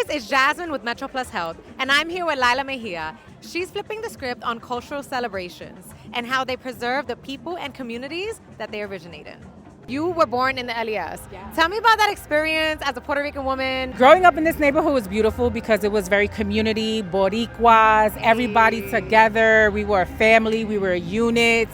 guys, it's Jasmine with Metro Plus Health, and I'm here with Lilah Mejia. She's flipping the script on cultural celebrations and how they preserve the people and communities that they originate in. You were born in the LES. Yeah. Tell me about that experience as a Puerto Rican woman. Growing up in this neighborhood was beautiful because it was very community, Boricuas, everybody together. We were a family, we were a unit.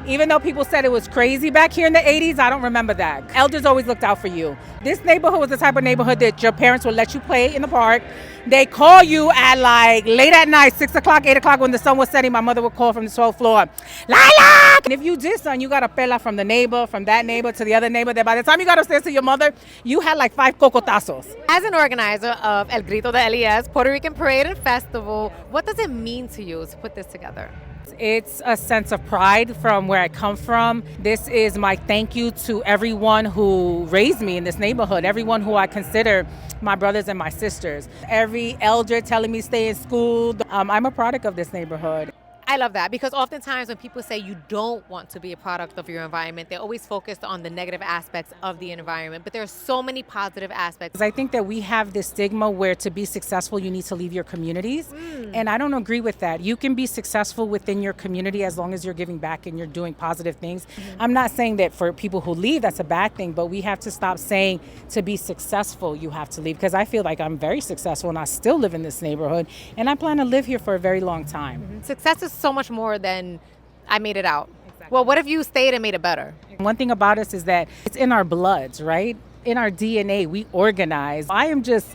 Even though people said it was crazy back here in the 80s, I don't remember that. Elders always looked out for you. This neighborhood was the type of neighborhood that your parents would let you play in the park. They call you at like late at night, 6 o'clock, 8 o'clock when the sun was setting. My mother would call from the 12th floor, Lilah! And if you did something, you got a pela from the neighbor, from that neighbor to the other neighbor. That by the time you got upstairs to your mother, you had like 5 cocotazos. As an organizer of El Grito de LES, Puerto Rican Parade and Festival, what does it mean to you to put this together? It's a sense of pride from where I come from. This is my thank you to everyone who raised me in this neighborhood, everyone who I consider my brothers and my sisters. Every elder telling me stay in school. I'm a product of this neighborhood. I love that because oftentimes when people say you don't want to be a product of your environment, they're always focused on the negative aspects of the environment, but there are so many positive aspects. I think that we have this stigma where to be successful, you need to leave your communities. And I don't agree with that. You can be successful within your community as long as you're giving back and you're doing positive things. I'm not saying that for people who leave, that's a bad thing, but we have to stop saying to be successful, you have to leave, because I feel like I'm very successful and I still live in this neighborhood and I plan to live here for a very long time. Success is so much more than I made it out. Exactly. Well, what if you stayed and made it better? One thing about us is that it's in our bloods, right? In our DNA, we organize. I am just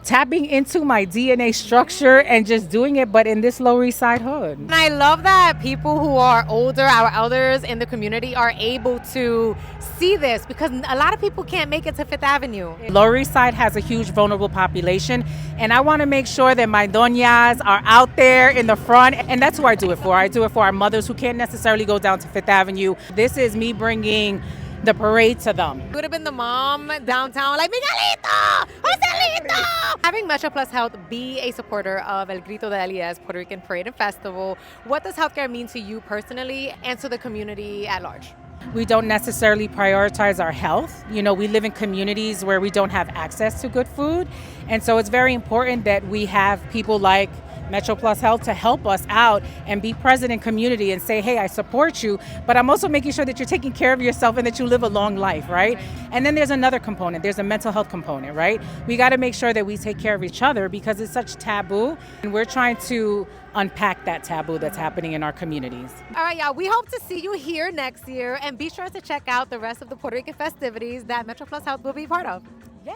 tapping into my DNA structure and just doing it, but in this Lower East Side hood. And I love that people who are older, our elders in the community, are able to see this because a lot of people can't make it to Fifth Avenue. Lower East Side has a huge vulnerable population, and I want to make sure that my doñas are out there in the front, and that's who I do it for. I do it for our mothers who can't necessarily go down to Fifth Avenue. This is me bringing the parade to them. You would have been the mom downtown like, Miguelito! Joselito! Having Metro Plus Health be a supporter of El Grito de LES, Puerto Rican Parade and Festival, what does healthcare mean to you personally and to the community at large? We don't necessarily prioritize our health. You know, we live in communities where we don't have access to good food. And so it's very important that we have people like Metro Plus Health to help us out and be present in community and say, hey, I support you, but I'm also making sure that you're taking care of yourself and that you live a long life, right? And then there's another component. There's a mental health component, right? We got to make sure that we take care of each other because it's such taboo, and we're trying to unpack that taboo that's happening in our communities. All right, y'all, we hope to see you here next year, and be sure to check out the rest of the Puerto Rican festivities that Metro Plus Health will be part of. Yeah.